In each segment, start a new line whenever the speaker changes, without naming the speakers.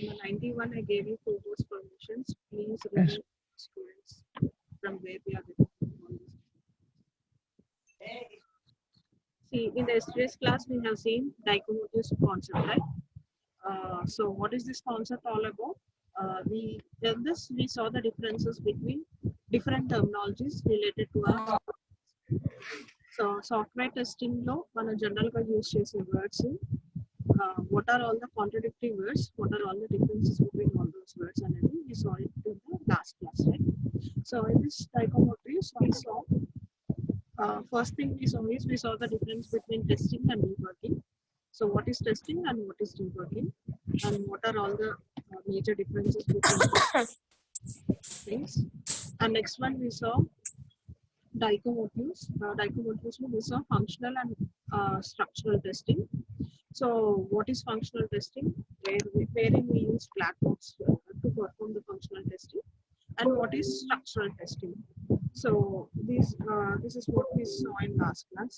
in the 91, I gave you co-host permissions. Please
Yes.
remove students from where we are getting all this. See, in the yesterday's class, we have seen dichotomous concept, right? So what is this concept all about? We in this we saw the differences between different terminologies related to our. So software testing లో మనం general గా use చేసే words what are all the contradictory words, what are all the differences between all those words అనేది we saw it in the last class, right? So in this dichotomous we saw first thing we saw the difference between testing and debugging. So what is testing and what is debugging, and what are all the major differences between things. And next one we saw dichotomous. We saw functional and structural testing. So what is functional testing? Wherein we use black box to perform the functional testing. And what is structural testing? So this is what we saw in last class.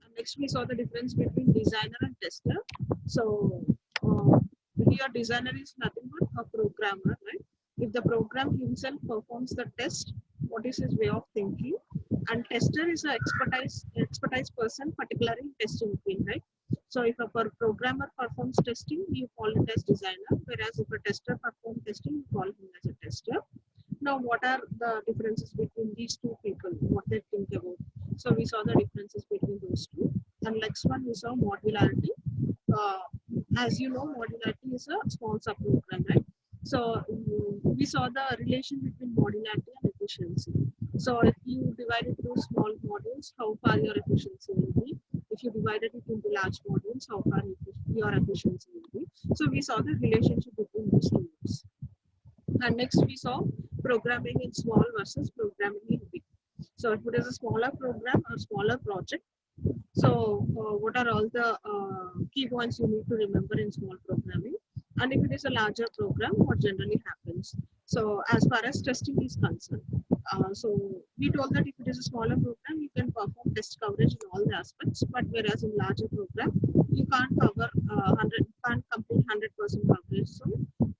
And next we saw the difference between designer and tester. So here designer is nothing but a programmer, right? If the program himself performs the test, what is his way of thinking? And tester is an expertise person, particularly in testing field, right? So if a programmer performs testing, you call it as designer, whereas if a tester performs testing, you call him as a tester. Now, what are the differences between these two people? What they think about? So we saw the differences between those two. And next one we saw modularity. As you know, modularity is a small subprogram, right? So we saw the relation between modularity and efficiency. So if you divide it into small modules, how far your efficiency will be? If you divided it into large modules, how far your efficiency will be? So we saw the relationship between these two groups. And next we saw programming in small versus programming in big. So if it is a smaller program or smaller project, so what are all the key points you need to remember in small programming? And if it is a larger program, what generally happens? So as far as testing is concerned, so we told that if it is a smaller program, you can perform test coverage in all the aspects, but whereas in larger program, you can't cover 100, can't complete 100% coverage. So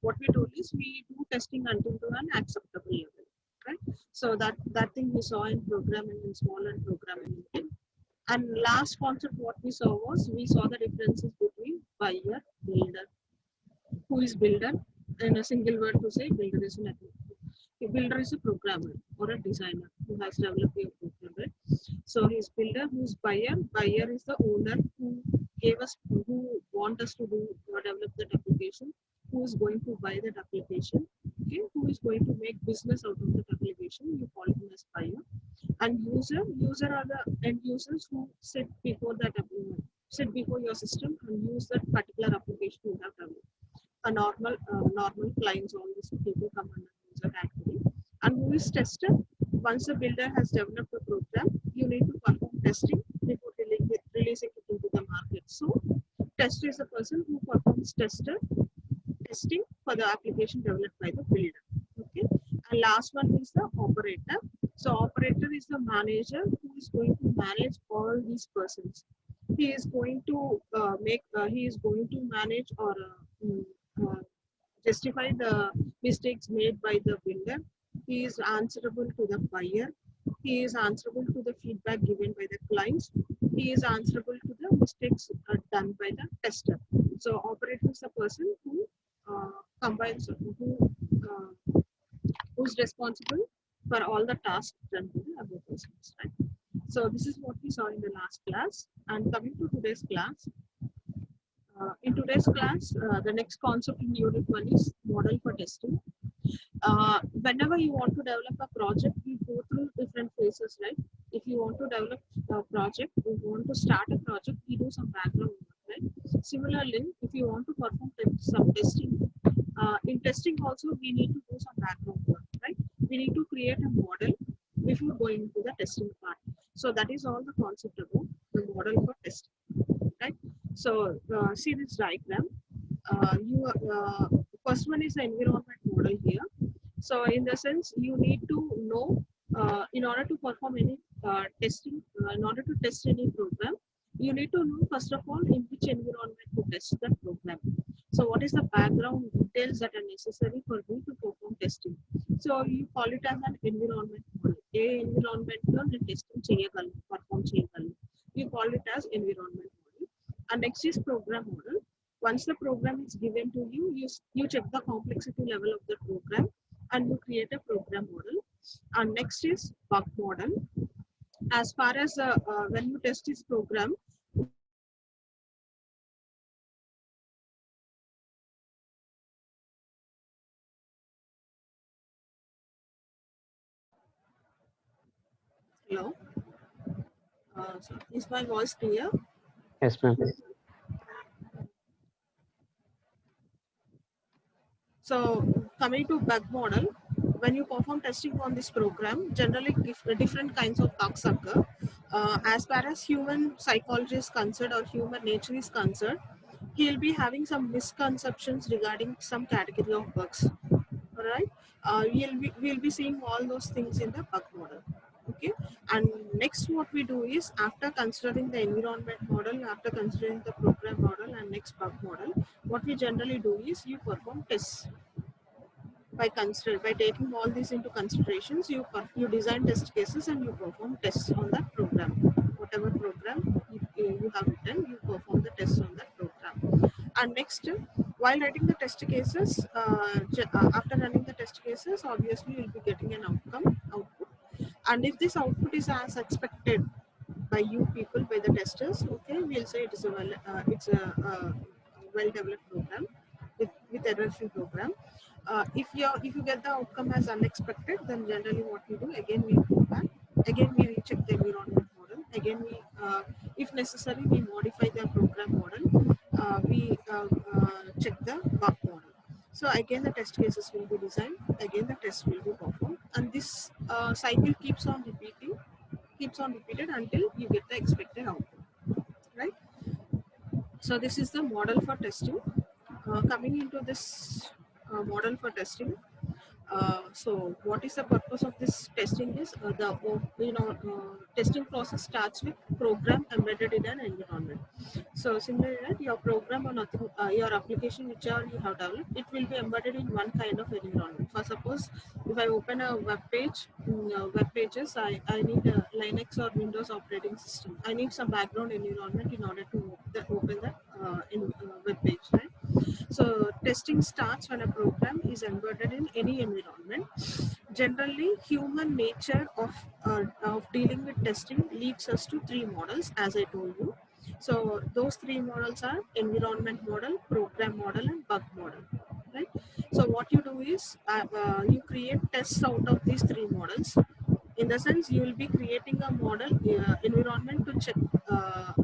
what we told is we do testing until to an acceptable level, right? So that thing we saw in programming in small and programming in big. And last concept what we saw was we saw the differences between buyer, builder. Who is builder? In a single word to say, builder is nothing. A builder is a programmer or a designer who has developed a program, right? So his builder, who's buyer. Buyer is the owner who gave us, who want us to do or develop that application. Who is going to buy that application? Okay, who is going to make business out of that application? You call him as buyer. And user are the end users who sit before that sit before your system and use that particular application you have developed. A normal clients, all these people come under user category. And who is tester? Once a builder has developed a program, you need to perform testing before releasing it into the market. So tester is the person who performs testing for the application developed by the builder. Okay. And last one is the operator. So operator is the manager who is going to manage all these persons. He is going to manage or justify the mistakes made by the builder. He is answerable to the buyer. He is answerable to the feedback given by the clients. He is answerable to the mistakes done by the tester. So operator is the person who combines, who's responsible for all the tasks done by the other persons, right? So this is what we saw in the last class. And coming to today's class, in today's class, the next concept in unit 1 is model for testing. Whenever you want to develop a project, we go through different phases, right? If you want to develop a project, you want to start a project, we do some background work, right? Similarly, if you want to perform some testing, in testing also we need to do some background work, right? We need to create a model before going to the testing part. So that is all the concept about the model for testing, right? So see this diagram. First one is the environment model here. So in the sense, you need to know in order to perform any testing, in order to test any program, you need to know first of all in which environment to test that program. So what is the background details that are necessary for you to perform testing? So you call it as an environment model. A environment lo నేను testing చేయగలను, perform చేయగలను. You call it as environment model. And next is program model. Once the program is given to you, you check the complexity level of the program and you create a program model. And next is bug model. As far as when you test this program, hello, so is my voice clear?
Yes, ma'am.
So coming to bug model, when you perform testing on this program, generally different kinds of bugs occur. As far as human psychology is concerned or human nature is concerned, he'll be having some misconceptions regarding some category of bugs. All right, we'll be seeing all those things in the bug model. Okay, and next what we do is, after considering the environment model, after considering the program model and next bug model, what we generally do is you perform tests. By taking all these into considerations, you design test cases and you perform tests on that program. Whatever program you have written, you perform the tests on that program. And next, while writing the test cases, after running the test cases, obviously you'll be getting an output. And if this output is as expected by you people, by the testers, okay, we'll say it is well developed program with error-free program. If you get the outcome as unexpected, then generally what we do, again we go back, again we recheck the environment model, again we if necessary we modify the program model, we check the bug model. So again the test cases will be designed, again the test will be performed, and this cycle keeps on repeated until you get the expected output, right? So this is the model for testing. Coming into this model for testing, so what is the purpose of this testing is, testing process starts with program embedded in an environment. So similarly, right, your program or nothing, your application which you have developed, it will be embedded in one kind of environment. For suppose if I open a web page, web pages, I need a Linux or Windows operating system. I need some background environment in order to open that web page, right? So testing starts when a program is embedded in any environment. Generally, human nature of dealing with testing leads us to three models, as I told you. So those three models are environment model, program model, and bug model, right? So what you do is you create tests out of these three models. In the sense, you will be creating a model environment to check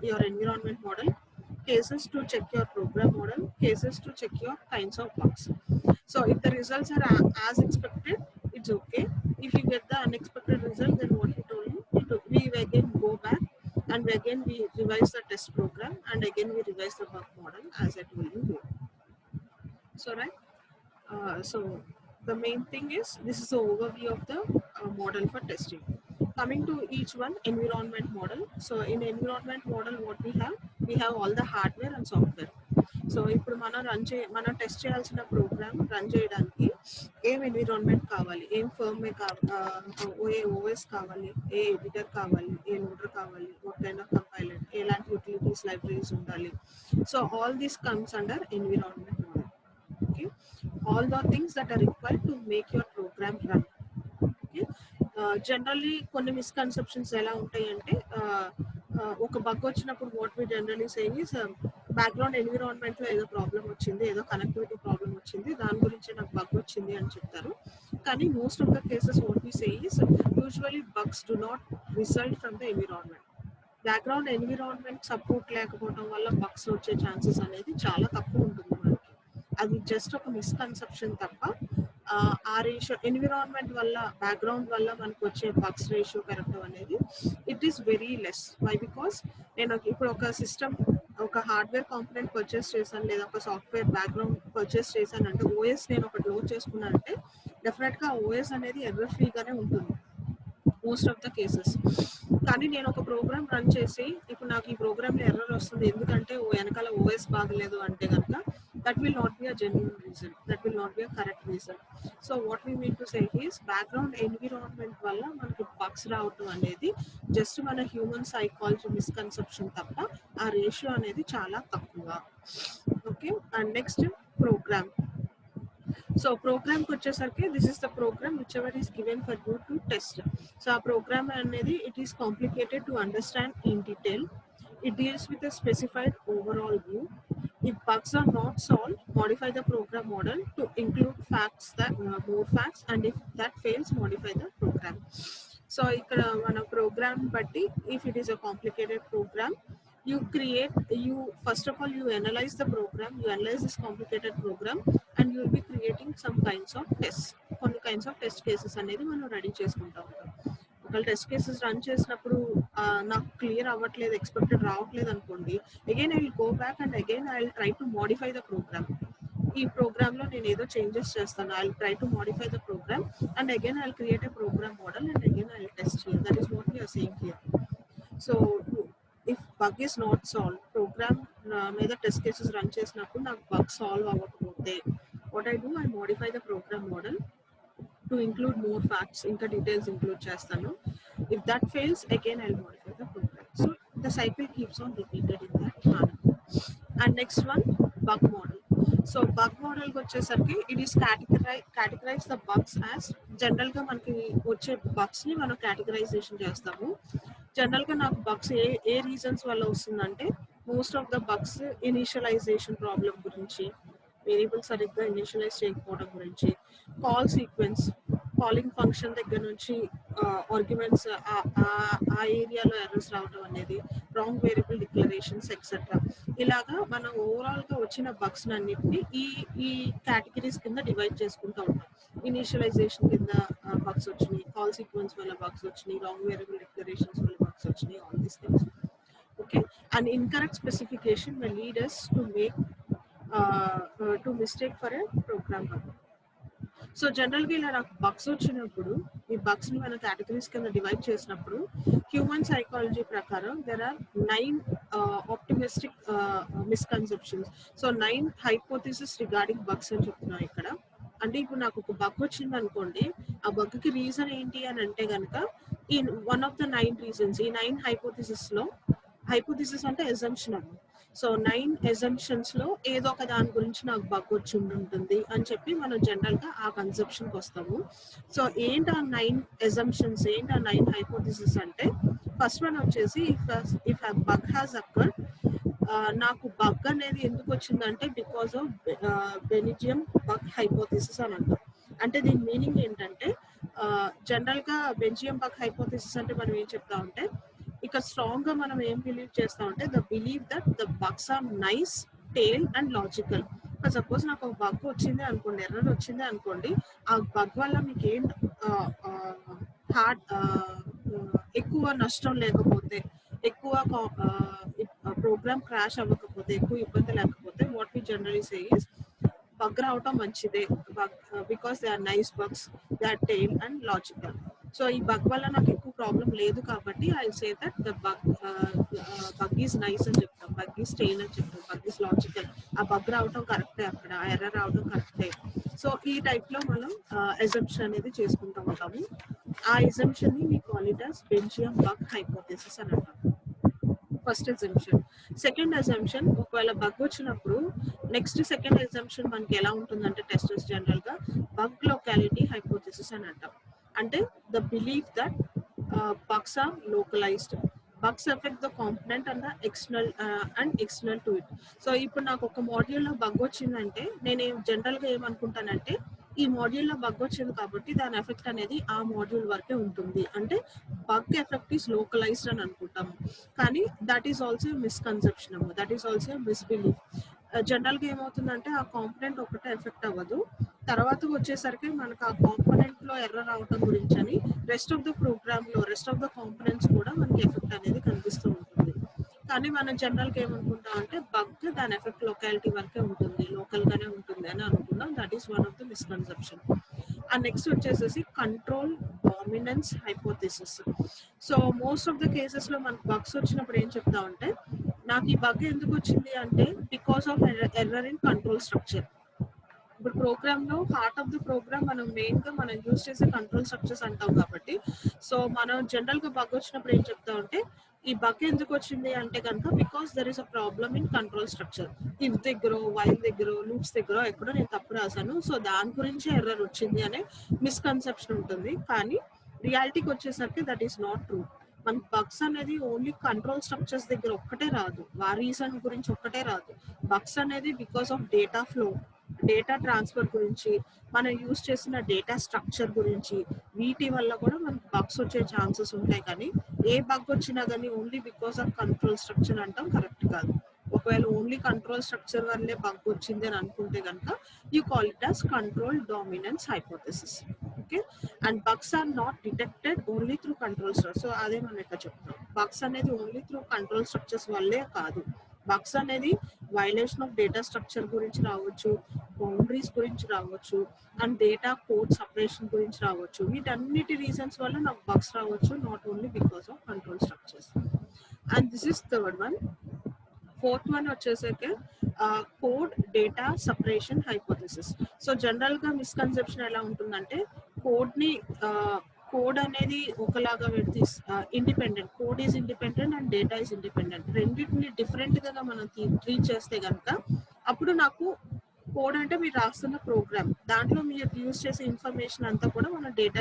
your environment model, cases to check your program model, cases to check your kinds of bugs. So if the results are as expected, it's okay. If you get the unexpected result, then what we told you, we again go back and we revise the test program, and again we revise the bug model as I told you here. So right, so the main thing is, this is the overview of the model for testing. Coming to each one, environment model. So in environment model, what we have all the hardware and software. So ఇప్పుడు మనం test చేయాల్సిన program run చేయడానికి ఏం environment కావాలి, ఏం firmware కావాలి, ఏ OS కావాలి, ఏ ఎడిటర్ కావాలి, ఏ లోడర్ కావాలి, వాట్ కైండ్ ఆఫ్ కంపైలర్, ఎలాంటి యూటిలిటీస్ లైబ్రరీస్ ఉండాలి. So all this comes under environment model. Okay, all the things that are required to make your program run. Okay, generally కొన్ని misconceptions ఎలా ఉంటాయంటే, ఒక బగ్ వచ్చినప్పుడు what we generally say is, background environment లో ఏదో problem వచ్చింది, ఏదో connectivity problem వచ్చింది, దాని గురించి నాకు బగ్ వచ్చింది అని చెప్తారు. కానీ most of the cases what we say is, usually bugs do not result from the environment. Background environment support లేకపోవడం వల్ల బగ్స్ వచ్చే ఛాన్సెస్ అనేది చాలా తక్కువ ఉంటుంది మనకి. అది జస్ట్ ఒక మిస్కన్సెప్షన్ తప్ప, ఆ రేషియో ఎన్విరాన్మెంట్ వల్ల, బ్యాక్గ్రౌండ్ వల్ల మనకు వచ్చే బగ్స్ రేషియో పెరగడం అనేది it is very less. Why? Because నేను ఇప్పుడు ఒక సిస్టమ్, ఒక హార్డ్వేర్ కాంపోనెంట్ పర్చేస్ చేశాను, లేదా ఒక సాఫ్ట్వేర్ బ్యాక్గ్రౌండ్ పర్చేస్ చేశాను అంటే, ఓఎస్ నేను ఒకటి లోడ్ చేసుకున్నాను అంటే డెఫినెట్గా ఓఎస్ అనేది ఎర్రర్ ఫ్రీగానే ఉంటుంది. Most of the cases. కానీ నేను ఒక ప్రోగ్రామ్ రన్ చేసి ఇప్పుడు నాకు ఈ ప్రోగ్రామ్లో ఎర్రర్ వస్తుంది ఎందుకంటే వెనకాల ఓఎస్ బాగలేదు అంటే కనుక that will not be a genuine reason, that will not be a correct reason. So what we mean to say is background environment వల్ల మనకి బగ్స్ రావటం అనేది జస్ట్ మన హ్యూమన్ సైకాలజీ మిస్కన్సెప్షన్ తప్ప ఆ రేషియో అనేది చాలా తక్కువ. Okay, and next program. So program కి వచ్చేసరికి this is the program which ever is given for you to test. So ఆ ప్రోగ్రామ్ అనేది it is complicated to understand in detail. It deals with a specified overall view. If bugs are not solved, modify the program model to include facts that more facts, and if that fails, modify the program. So ikkada mana program batti, if it is a complicated program, you first of all you analyze the program, you analyze this complicated program, and you will be creating some kinds of tests, కొన్ని kinds of test cases అనేది మనం ready చేసుకుంటా ఉంటాం. ఒకవేళ test cases run చేసినప్పుడు నాకు clear అవ్వట్లేదు, expected రావట్లేదు అనుకోండి, again I will go back and again I will try to modify the program. ఈ ప్రోగ్రామ్లో నేను ఏదో చేంజెస్ చేస్తాను, I will try to modify the program and again I will create a program model and again I will test here. That is what we are saying here. So if bug is not solve, program మీద test cases run చేసినప్పుడు నాకు bug solve అవ్వకపోతే what I do, I modify the program model to include more facts, ఇంకా details include చేస్తాను. If that fails, again I'll modify the program. So the cycle keeps on repeated in that manner. And next one, bug model. So bug model కి వచ్చేసరికి it is categorize the bugs as, general గా మనకి వచ్చే bugs ని మనం categorisation చేస్తాము. General గా నాకు బగ్స్ ఏ రీజన్స్ వల్ల వస్తుందంటే most of the bugs initialization problem గురించి, వేరియబుల్ సరిగ్గా ఇనిషియలైజ్ చేయకపోవడం గురించి, కాల్ సీక్వెన్స్, కాలింగ్ ఫంక్షన్ దగ్గర నుంచి ఆర్గ్యుమెంట్స్ ఆ ఏరియాలో ఎర్రర్స్ రావడం అనేది, రాంగ్ వేరియబుల్ డిక్లరేషన్స్ ఎక్సెట్రా. ఇలాగా మనం ఓవరాల్ గా వచ్చిన బగ్స్ అన్నిటిని ఈ కేటగిరీస్ కింద డివైడ్ చేసుకుంటూ ఉంటాం. ఇనిషియలైజేషన్ కింద బగ్స్ వచ్చినాయి, కాల్ సీక్వెన్స్ వల్ల బగ్స్ వచ్చినాయి, రాంగ్ వేరియబుల్ డిక్లరేషన్స్ వల్ల బగ్స్ వచ్చినాయి, all these things. Okay, and incorrect specification will lead us to make to mistake for a program bug. So జనరల్గా ఇలా నాకు బగ్స్ వచ్చినప్పుడు ఈ బగ్స్ ని మనం కేటగిరీస్ కింద డివైడ్ చేసినప్పుడు హ్యూమన్ సైకాలజీ ప్రకారం there are 9 optimistic misconceptions. So 9 hypothesis regarding bugs అని చెప్తున్నాం ఇక్కడ. అంటే ఇప్పుడు నాకు ఒక బగ్ వచ్చింది అనుకోండి, ఆ బగ్ కి రీజన్ ఏంటి అని అంటే కనుక ఈ వన్ ఆఫ్ ద 9 రీజన్స్, ఈ 9 హైపోథిసిస్ లో, హైపోథిసిస్ అంటే ఎజంప్షన్ అవ్వ, సో 9 ఎజంప్షన్స్ లో ఏదో ఒక దాని గురించి నాకు బగ్ వచ్చి ఉంటుంది అని చెప్పి మనం జనరల్ గా ఆ కన్సెప్షన్ కి వస్తాము. సో ఏంటి ఆ 9 ఎజంప్షన్స్, ఏంటి ఆ 9 హైపోథిసిస్ అంటే, ఫస్ట్ వన్ వచ్చేసి if a bug has occurred, నాకు బగ్ అనేది ఎందుకు వచ్చిందంటే బికాస్ ఆఫ్ బెనిజియం బగ్ హైపోథిసిస్ అని అంటాం. అంటే దీని మీనింగ్ ఏంటంటే జనరల్ గా బెనిజియం బగ్ హైపోథిసిస్ అంటే మనం ఏం చెప్తామంటే, ఇక స్ట్రాంగ్ గా మనం ఏం బిలీవ్ చేస్తామంటే the believe that the bugs are nice, tame and logical. Suppose నాకు ఒక బగ్ వచ్చింది అనుకోండి, ఎర్రర్ వచ్చింది అనుకోండి, ఆ బగ్ వల్ల మీకు ఏం హార్డ్ ఎక్కువ నష్టం లేకపోతే, ఎక్కువ ప్రోగ్రామ్ క్రాష్ అవ్వకపోతే, ఎక్కువ ఇబ్బంది లేకపోతే, what we generally say is bug రావటం మంచిదే, because they are nice bugs, they are tame and logical. So ఈ బగ్ వల్ల నాకు ఎక్కువ ప్రాబ్లం లేదు కాబట్టి I say that the bug is nice అని చెప్తాం, బగ్ ఈజ్ టేల్ అని చెప్తాం, బగ్ ఈజ్ లాజికల్. ఆ బగ్ రావటం కరెక్టే, అక్కడ ఆ ఎర్రర్ రావటం కరెక్టే. సో ఈ టైప్ లో మనం ఎజంప్షన్ అనేది చేసుకుంటూ ఉంటాము. ఆ ఎజంప్షన్ ని we call it as benign bug hypothesis అని అంటాం. First assumption. సెకండ్ ఎజంప్షన్, ఒకవేళ బగ్ వచ్చినప్పుడు నెక్స్ట్ సెకండ్ ఎజంప్షన్ మనకి ఎలా ఉంటుందంటే టెస్టర్స్ జనరల్ గా బగ్ లొకాలిటీ హైపోథెసిస్ అని అంటాం. అంటే the belief that bugs are localized, bugs affect the component and the external to it. So ఇప్పుడు నాకు ఒక మాడ్యూల్లో బగ్ వచ్చిందంటే నేను జనరల్ గా ఏమనుకుంటానంటే ఈ మాడ్యూల్లో బగ్ వచ్చింది కాబట్టి దాని ఎఫెక్ట్ అనేది ఆ మాడ్యూల్ వరకే ఉంటుంది, అంటే బగ్ ఎఫెక్ట్ ఈస్ లోకలైజ్డ్ అని అనుకుంటాము. కానీ that is also misconception, that is also misbelief. General గా ఏమవుతుందంటే ఆ కాంపోనెంట్ ఒకటే ఎఫెక్ట్ అవ్వదు, తర్వాత వచ్చేసరికి మనకు ఆ కాంపోనెంట్ లో ఎర్రర్ అవటం గురించి అని రెస్ట్ ఆఫ్ ద ప్రోగ్రామ్ లో రెస్ట్ ఆఫ్ ద కాంపోనెంట్స్ కూడా మనకి ఎఫెక్ట్ అనేది కనిపిస్తూ ఉంటుంది. కానీ మనం జనరల్ గా ఏమనుకుంటాం అంటే బగ్ దాని ఎఫెక్ట్ లొకాలిటీ వరకే ఉంటుంది, లోకల్ గానే ఉంటుంది అని అనుకున్నాం. That is one of the misconception. And next వచ్చేసేసి control dominance hypothesis. So most of the cases లో మనకు బగ్స్ వచ్చినప్పుడు ఏం చెప్తా ఉంటే, నాకు ఈ బగ్ ఎందుకు వచ్చింది అంటే because of error in control structure. ఇప్పుడు ప్రోగ్రామ్ లో హార్ట్ ఆఫ్ ద ప్రోగ్రామ్ మనం మెయిన్ గా మనం యూజ్ చేసే కంట్రోల్ స్ట్రక్చర్స్ అంటాం కాబట్టి, సో మనం జనరల్ గా బగ్ వచ్చినప్పుడు ఏం చెప్తా ఉంటే, ఈ బగ్ ఎందుకు వచ్చింది అంటే కనుక because there is a problem in control structure. If దగ్గర వైల్ దగ్గర లూప్స్ దగ్గర ఎక్కడో నేను తప్పు రాశాను, సో దాని గురించి ఎర్రర్ వచ్చింది అనే మిస్కన్సెప్షన్ ఉంటుంది. కానీ రియాలిటీకి వచ్చేసరికి దట్ ఈస్ నాట్ ట్రూ. మన బగ్స్ అనేది ఓన్లీ కంట్రోల్ స్ట్రక్చర్స్ దగ్గర ఒక్కటే రాదు, ఆ రీజన్ గురించి ఒక్కటే రాదు. బగ్స్ అనేది because of data flow, data transfer గురించి, మనం యూజ్ చేసిన డేటా స్ట్రక్చర్ గురించి, వీటి వల్ల కూడా మనకు బగ్స్ వచ్చే ఛాన్సెస్ ఉంటాయి. కానీ ఏ బగ్ వచ్చినా కానీ only because of control structure అంటాం కరెక్ట్ కాదు. ఒకవేళ ఓన్లీ కంట్రోల్ స్ట్రక్చర్ వల్లే బగ్ వచ్చింది అని అనుకుంటే కనుక you call it as control dominance hypothesis. Okay, and bugs are not detected only through control structure. So అదే మనం ఇక్కడ చెప్తాం, బగ్స్ అనేది ఓన్లీ త్రూ కంట్రోల్ స్ట్రక్చర్స్ వల్లే కాదు. బగ్స్ అనేది వైలేషన్ ఆఫ్ డేటా స్ట్రక్చర్ గురించి రావచ్చు, బౌండరీస్ గురించి రావచ్చు, అండ్ డేటా కోడ్ సపరేషన్ గురించి రావచ్చు. వీటన్నిటి రీజన్స్ వల్ల నాకు బగ్స్ రావచ్చు, not only because of control structures. And this is third one. Fourth one వచ్చేసరికి code data separation hypothesis. So general గా మిస్కన్సెప్షన్ ఎలా ఉంటుందంటే, కోడ్ ని కోడ్ అనేది ఒకలాగా పెడితే independent, code is independent and data is independent. రెండింటిని డిఫరెంట్ గా మనం ట్రీట్ చేస్తే కనుక అప్పుడు నాకు కోడ్ అంటే మీరు రాస్తున్న ప్రోగ్రామ్, దాంట్లో మీరు యూజ్ చేసే ఇన్ఫర్మేషన్ అంతా కూడా మనం డేటా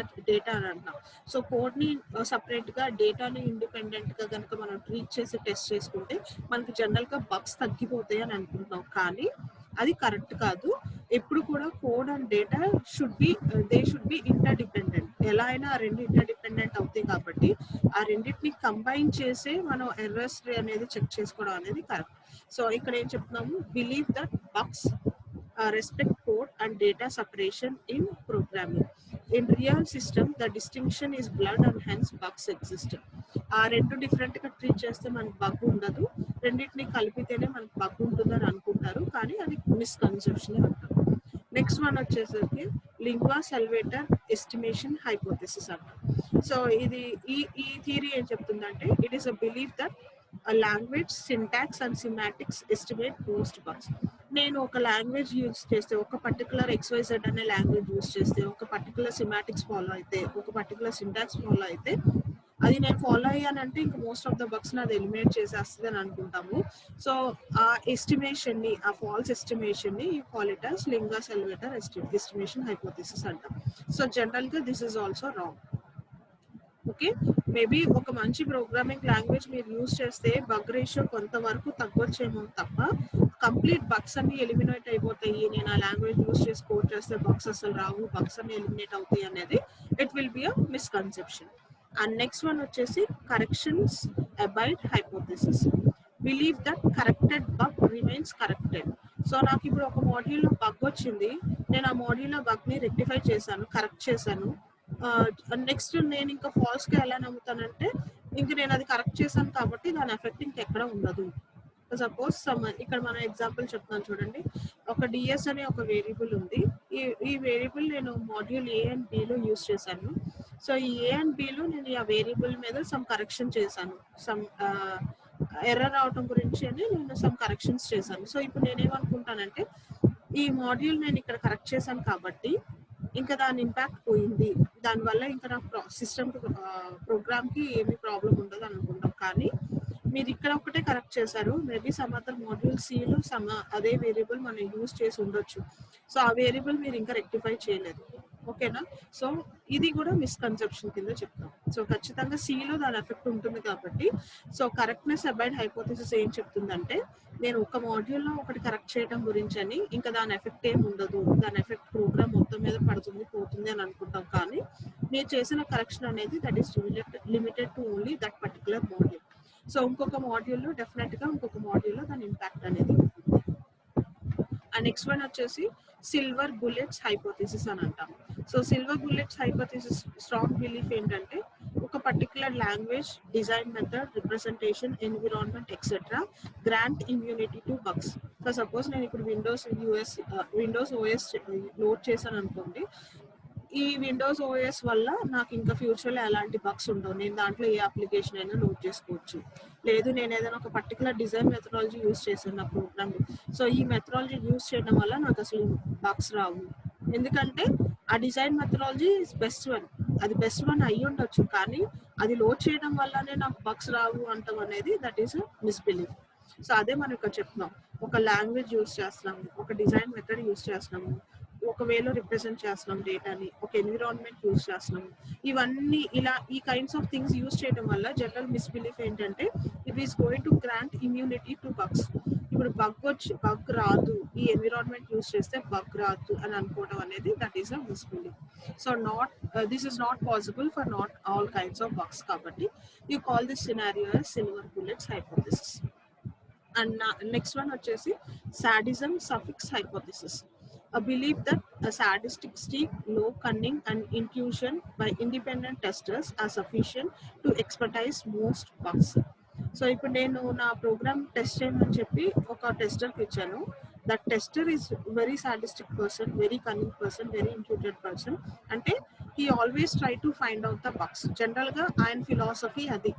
అని అంటున్నాం. సో కోడ్ ని సపరేట్ గా, డేటాని ఇండిపెండెంట్ గా కనుక మనం ట్రీట్ చేసి టెస్ట్ చేసుకుంటే మనకి జనరల్ గా బగ్స్ తగ్గిపోతాయి అని అనుకుంటున్నాం. కానీ అది కరెక్ట్ కాదు. ఎప్పుడు కూడా code and data they should be inter dependent. ఎలా అయినా ఆ రెండు ఇంటర్ డిపెండెంట్ అవుతాయి కాబట్టి ఆ రెండింటిని కంబైన్ చేసే మనం ఎర్రర్స్ అనేది చెక్ చేసుకోవడం అనేది కరెక్ట్. సో ఇక్కడ ఏం చెప్తున్నాము, believe that bugs respect code and data separation in programming. In real system, the distinction is blurred and hence bugs exist. ఆ రెండు డిఫరెంట్ గా ట్రీట్ చేస్తే మనకు బగ్ ఉండదు, రెండింటిని కలిపితేనే మనకు బగ్ ఉంటుందని అనుకుంటారు, కానీ అది మిస్కన్సెప్షన్ అంటారు. నెక్స్ట్ వన్ వచ్చేసరికి లింగ్వా సల్వేటర్ ఎస్టిమేషన్ హైపోథెసిస్ అంటారు. సో ఇది ఈ థియరీ ఏం చెప్తుందంటే, it is a believe that language syntax and semantics estimate most bugs. నేను ఒక లాంగ్వేజ్ యూజ్ చేస్తే, ఒక పర్టికులర్ XYZ అనే లాంగ్వేజ్ యూజ్ చేస్తే, ఒక పర్టికులర్ సిమాటిక్స్ ఫాలో అయితే, ఒక పర్టికులర్ సింటాక్స్ ఫాలో అయితే, అది నేను ఫాలో అయ్యానంటే ఇంకా మోస్ట్ ఆఫ్ ద బగ్స్ నాది ఎలిమినేట్ చేసేస్తుంది అని అనుకుంటాము. సో ఆ ఎస్టిమేషన్ ని, ఆ ఫాల్స్ ఎస్టిమేషన్ ని call it as lingua salvator estimation hypothesis అంటాం. సో జనరల్ గా this is also wrong. Okay, maybe ఒక మంచి ప్రోగ్రామింగ్ లాంగ్వేజ్ మీరు యూజ్ చేస్తే బగ్ రేషియో కొంతవరకు తగ్గొచ్చేమో తప్ప కంప్లీట్ బగ్స్ అన్ని ఎలిమినేట్ అయిపోతాయి, నేను ఆ లాంగ్వేజ్ యూజ్ చేసి కోడ్ చేస్తే బగ్స్ అసలు రావు, బగ్స్ అన్ని ఎలిమినేట్ అవుతాయి అనేది it will be a misconception. And next one వచ్చేసి corrections abide hypothesis. Believe that corrected bug remains corrected. So నాకు ఇప్పుడు ఒక మాడ్యూల్లో బగ్ వచ్చింది, నేను ఆ మాడ్యూల్లో బగ్ ని రెక్టిఫై చేశాను, కరెక్ట్ చేశాను. నెక్స్ట్ నేను ఇంకా ఫాల్స్ గా ఎలా నమ్ముతానంటే, ఇంక నేను అది కరెక్ట్ చేశాను కాబట్టి దాని ఎఫెక్ట్ ఇంకెక్కడ ఉండదు. సపోజ్ ఇక్కడ మనం ఎగ్జాంపుల్ చెప్తాను చూడండి. ఒక డిఎస్ అనే ఒక వేరియబుల్ ఉంది, ఈ వేరియబుల్ నేను మాడ్యూల్ ఏ అండ్ బి లో యూజ్ చేశాను. సో ఈ ఏ అండ్ బి లో నేను ఆ వేరియబుల్ మీద సమ్ కరెక్షన్ చేశాను, సమ్ ఎర్రర్ అవటం గురించి అని నేను సమ్ కరెక్షన్స్ చేశాను. సో ఇప్పుడు నేనేమనుకుంటానంటే, ఈ మాడ్యూల్ నేను ఇక్కడ కరెక్ట్ చేశాను కాబట్టి ఇంకా దాని ఇంపాక్ట్ పోయింది, దానివల్ల ఇంకా నా సిస్టమ్ ప్రోగ్రామ్ కి ఏమి ప్రాబ్లం ఉండదు అనుకుంటాం. కానీ మీరు ఇక్కడ ఒకటే కరెక్ట్ చేశారు, మేబీ సమ్ అదర్ మాడ్యూల్ సిలో అదే వేరియబుల్ మనం యూజ్ చేసి ఉండొచ్చు. సో ఆ వేరియబుల్ మీరు ఇంకా రెక్టిఫై చేయలేదు. ఓకేనా, సో ఇది కూడా మిస్కన్సెప్షన్ కింద చెప్తాం. సో ఖచ్చితంగా సిలో దాని ఎఫెక్ట్ ఉంటుంది కాబట్టి, సో కరెక్ట్నెస్ అబైడ్ హైపోథెసిస్ ఏం చెప్తుందంటే, నేను ఒక మాడ్యూల్లో ఒకటి కరెక్ట్ చేయడం గురించి అని ఇంకా దాని ఎఫెక్ట్ ఏమి ఉండదు, దాని ఎఫెక్ట్ ప్రోగ్రామ్ మొత్తం మీద పడుతుంది పోతుంది అని అనుకుంటాం. కానీ మీరు చేసిన కరెక్షన్ అనేది that is limited to only that particular module. So ఇంకొక మాడ్యూల్లో డెఫినెట్ గా ఇంకొక మాడ్యూల్లో దాని ఇంపాక్ట్ అనేది ఉంటుంది. అండ్ నెక్స్ట్ వన్ వచ్చేసి సిల్వర్ బుల్లెట్స్ హైపోథెసిస్ అని అంటాం. So silver bullets hypothesis strong belief ఏంటంటే, ఒక particular language, design method, representation, environment etcetera grant immunity to bugs. So suppose నేను ఇప్పుడు విండోస్ ఓఎస్ లోడ్ చేశాను అనుకోండి, ఈ విండోస్ ఓఎస్ వల్ల నాకు ఇంకా ఫ్యూచర్లో ఎలాంటి బగ్స్ ఉండవు, నేను దాంట్లో ఏ అప్లికేషన్ అయినా లోడ్ చేసుకోవచ్చు. లేదు నేను ఏదైనా ఒక పర్టికులర్ డిజైన్ మెథడాలజీ యూస్ చేశాను నా ప్రోగ్రామ్, సో ఈ మెథడాలజీ యూస్ చేయడం వల్ల నాకు అసలు బగ్స్ రావు. ఎందుకంటే ఆ డిజైన్ మెథడాలజీ బెస్ట్ వన్, అది బెస్ట్ వన్ అయ్యి ఉండొచ్చు, కానీ అది లోడ్ చేయడం వల్లనే నాకు బగ్స్ రావు అంటాం అనేది దట్ ఈస్ మిస్బిలీఫ్. సో అదే మనం ఇక్కడ చెప్తున్నాం, ఒక లాంగ్వేజ్ యూస్ చేస్తున్నాము, ఒక డిజైన్ మెథడ్ యూస్ చేస్తున్నాము, ఒక వేలో రిప్రజెంట్ చేస్తున్నాం డేటాని, ఒక ఎన్విరాన్మెంట్ యూస్ చేస్తున్నాము, ఇవన్నీ ఇలా ఈ కైండ్స్ ఆఫ్ థింగ్స్ యూస్ చేయడం వల్ల జనరల్ మిస్బిలీఫ్ ఏంటంటే it is going to grant immunity to bugs. ఇప్పుడు బగ్ రాదు, ఈ ఎన్విరాన్మెంట్ యూస్ చేస్తే బగ్ రాదు అని అనుకోవడం అనేది that is a misbelief. So this is not possible for not all kinds of bugs. కాబట్టి you call this scenario as silver bullets hypothesis. And next one వచ్చేసి sadism suffix hypothesis. A belief that a sadistic streak, low cunning and intuition by independent testers are sufficient to expertise most bugs. So ఇప్పుడు నేను నా programme test చేయమని చెప్పి ఒక టెస్టర్కి ఇచ్చాను. That tester is very sadistic person, very cunning person, very intuited person. అంటే he always try to find out the bugs. జనరల్గా ఆయన ఫిలాసఫీ అది.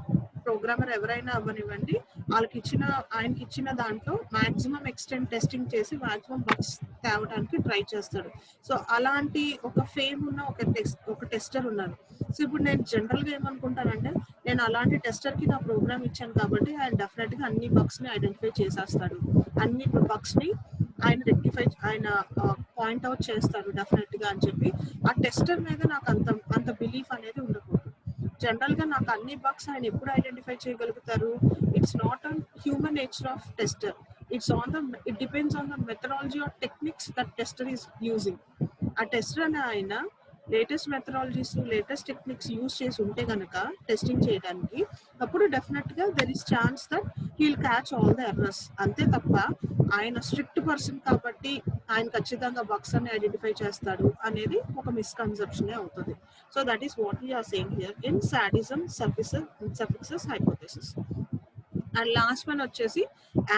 ప్రోగ్రామర్ ఎవరైనా అవ్వనివ్వండి, ఆయనకి ఇచ్చిన దాంట్లో మాక్సిమం ఎక్స్టెంట్ టెస్టింగ్ చేసి మాక్సిమం బగ్స్ తేవడానికి ట్రై చేస్తాడు. సో అలాంటి ఒక ఫేమ్ ఉన్న ఒక టెస్టర్ ఉన్నారు. సో ఇప్పుడు నేను జనరల్గా ఏమనుకుంటానంటే, నేను అలాంటి టెస్టర్కి నా ప్రోగ్రామ్ ఇచ్చాను కాబట్టి ఆయన డెఫినెట్గా అన్ని బగ్స్ని ఐడెంటిఫై చేసేస్తాడు, అన్ని బగ్స్ని ఆయన పాయింట్ అవుట్ చేస్తాడు డెఫినెట్గా అని చెప్పి ఆ టెస్టర్ మీద నాకు అంత బిలీఫ్ అనేది ఉండకూడదు. జనరల్ గా నాకు అన్ని బగ్స్ ఆయన ఎప్పుడు ఐడెంటిఫై చేయగలుగుతారు? It's not on human nature of tester, it depends on the methodology or techniques that tester is using. ఆ టెస్టర్ అనే ఆయన latest methodologies, latest techniques use చేసి ఉంటే కనుక టెస్టింగ్ చేయడానికి, అప్పుడు డెఫినెట్ గా there is chance that he'll catch all the errors. అంతే తప్ప ఆయన స్ట్రిక్ట్ పర్సన్ కాబట్టి ఆయన ఖచ్చితంగా బగ్స్ అని ఐడెంటిఫై చేస్తాడు అనేది ఒక మిస్కన్సెప్షన్ అవుతుంది. So that is what we're saying here in sadism suffixes hypothesis. And last one వచ్చేసి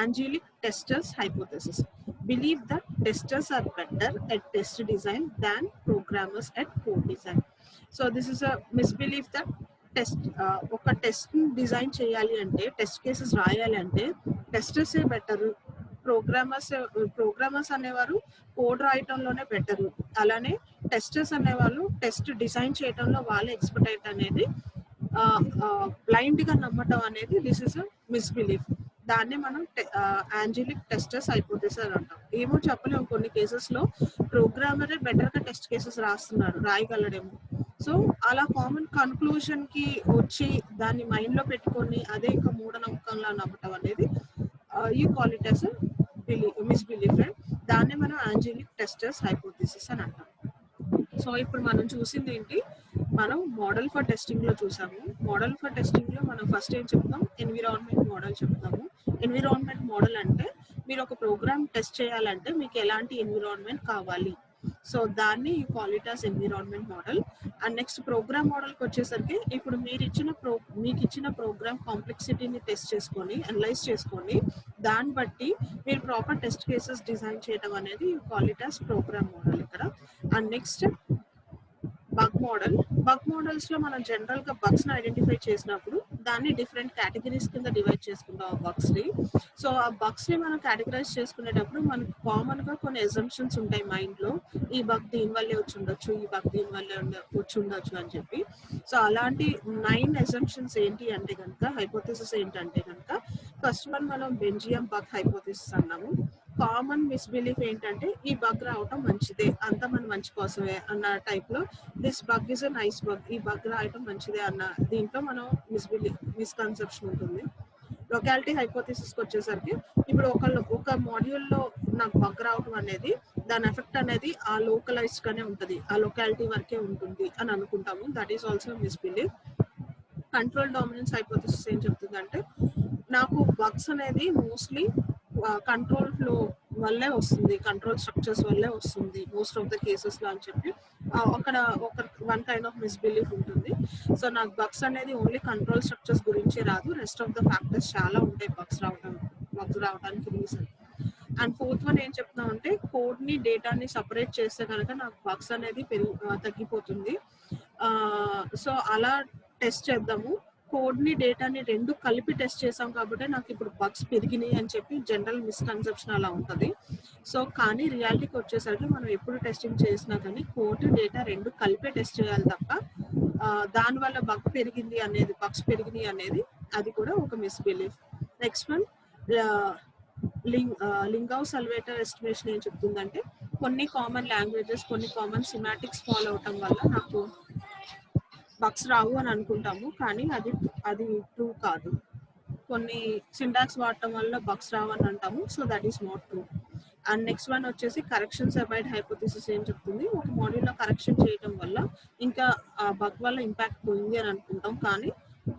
angelic testers hypothesis. Believe that testers are better at test design than programmers at code design. So this is a misbelief that ఒక test design చేయాలి అంటే, test cases రాయాలి అంటే testers ఏ better, programmers అనేవారు code రాయటంలోనే better, అలానే testers అనేవాళ్ళు test design చేయడంలో వాళ్ళే ఎక్స్పర్ట్ అనేది బ్లైండ్ గా నమ్మటం అనేది దిస్ ఇస్ అ మిస్బిలీఫ్. దాన్ని మనం angelic testers hypothesis అంటాం. ఏమో చెప్పలేము, కొన్ని కేసెస్ లో ప్రోగ్రామరే బెటర్ గా టెస్ట్ కేసెస్ రాయగలడేమో. సో అలా కామన్ కన్క్లూజన్ కి వచ్చి దాన్ని మైండ్ లో పెట్టుకొని అదే ఇంకా మూఢనమ్మకంలా నమ్మటం అనేది యూ కాల్ ఇట్ యాస్ మిస్బిలీఫ్. దాన్ని మనం angelic testers hypothesis అని అంటాం. సో ఇప్పుడు మనం చూసింది ఏంటి, మనం మోడల్ ఫర్ టెస్టింగ్ లో చూసాము. మోడల్ ఫర్ టెస్టింగ్ లో మనం ఫస్ట్ ఏం చెప్తాం, ఎన్విరాన్మెంట్ మోడల్ చెప్తాము. ఎన్విరాన్మెంట్ మోడల్ అంటే మీరు ఒక ప్రోగ్రామ్ టెస్ట్ చేయాలంటే మీకు ఎలాంటి ఎన్విరాన్మెంట్ కావాలి, సో దాన్ని you call it as environment model. And next program మోడల్కి వచ్చేసరికి ఇప్పుడు మీకు ఇచ్చిన ప్రోగ్రామ్ కాంప్లెక్సిటీని టెస్ట్ చేసుకొని అనలైజ్ చేసుకొని దాన్ని బట్టి మీరు ప్రాపర్ టెస్ట్ కేసెస్ డిజైన్ చేయడం అనేది you call it as program model ఇక్కడ. అండ్ నెక్స్ట్ బగ్ మోడల్స్ లో మనం జనరల్ గా బగ్స్ ని ఐడెంటిఫై చేసినప్పుడు దాన్ని డిఫరెంట్ కేటగిరీస్ కింద డివైడ్ చేసుకుంటాం ఆ బగ్స్ ని. సో ఆ బగ్స్ ని మనం కేటగరైజ్ చేసుకునేటప్పుడు మనకు కామన్ గా కొన్ని అజంప్షన్స్ ఉంటాయి మైండ్ లో, ఈ బగ్ దీని వల్లే వచ్చి ఉండొచ్చు, ఈ బగ్ దీని వల్లే వచ్చి ఉండొచ్చు అని చెప్పి. సో అలాంటి 9 అజంప్షన్స్ ఏంటి అంటే కనుక, హైపోథెసిస్ ఏంటంటే కనుక, ఫస్ట్ వన్ మనం బెంజియం బగ్ హైపోథెసిస్ అన్నాము. కామన్ మిస్బిలీఫ్ ఏంటంటే ఈ బగ్ రావటం మంచిదే, అంతా మన మంచి కోసమే అన్న టైప్ లో, this bug is a nice bug, ఈ బగ్ రావటం మంచిదే అన్న దీంట్లో మనం మిస్కన్సెప్షన్ ఉంటుంది. లొకాలిటీ హైపోథెసిస్ వచ్చేసరికి ఇప్పుడు ఒక మాడ్యూల్ లో నాకు బగ్ రావటం అనేది దాని ఎఫెక్ట్ అనేది ఆ లోకలైజ్డ్ గానే ఉంటుంది, ఆ లొకాలిటీ వరకే ఉంటుంది అని అనుకుంటాము. That is also misbelief. Control dominance hypothesis ఏం చెప్తుందంటే, నాకు బగ్స్ అనేది మోస్ట్లీ కంట్రోల్ ఫ్లో వల్లే వస్తుంది, కంట్రోల్ స్ట్రక్చర్స్ వల్లే వస్తుంది మోస్ట్ ఆఫ్ ద కేసెస్ లో అని చెప్పి అక్కడ ఒక వన్ కైండ్ ఆఫ్ మిస్బిలీఫ్ ఉంటుంది. సో నాకు బగ్స్ అనేది ఓన్లీ కంట్రోల్ స్ట్రక్చర్స్ గురించి రాదు, రెస్ట్ ఆఫ్ ద ఫ్యాక్టర్స్ చాలా ఉంటాయి బగ్స్ రావడానికి రీజన్. అండ్ ఫోర్త్ వన్ ఏం చెప్తున్నా అంటే కోడ్ ని డేటాని సపరేట్ చేస్తే కనుక నాకు బగ్స్ అనేది తగ్గిపోతుంది. సో అలా టెస్ట్ చేద్దాము. కోడ్ ని డేటాని రెండు కలిపి టెస్ట్ చేసాం కాబట్టి నాకు ఇప్పుడు బగ్స్ పెరిగినాయి అని చెప్పి జనరల్ మిస్కన్సెప్షన్ అలా ఉంటుంది. సో కానీ రియాలిటీకి వచ్చేసరికి మనం ఎప్పుడు టెస్టింగ్ చేసినా కానీ కోడ్ డేటా రెండు కలిపే టెస్ట్ చేయాలి తప్ప దానివల్ల బగ్స్ పెరిగినాయి అనేది అది కూడా ఒక మిస్బిలీఫ్. నెక్స్ట్ వన్ లింగౌ సల్వేటర్ ఎస్టిమేషన్ ఏం చెప్తుందంటే కొన్ని కామన్ లాంగ్వేజెస్ కొన్ని కామన్ సిమాటిక్స్ ఫాలో అవటం వల్ల నాకు బగ్స్ రావు అని అనుకుంటాము, కానీ అది ట్రూ కాదు. కొన్ని సింటాక్స్ వాడటం వల్ల బగ్స్ రావు అని అంటాము, so that is not true. And next one వచ్చేసి కరెక్షన్స్ అబౌట్ హైపోథిసిస్ ఏం చెప్తుంది, ఒక మాడ్యూల్లో కరెక్షన్ చేయడం వల్ల ఇంకా బగ్ వల్ల ఇంపాక్ట్ పోయింది అని అనుకుంటాం, కానీ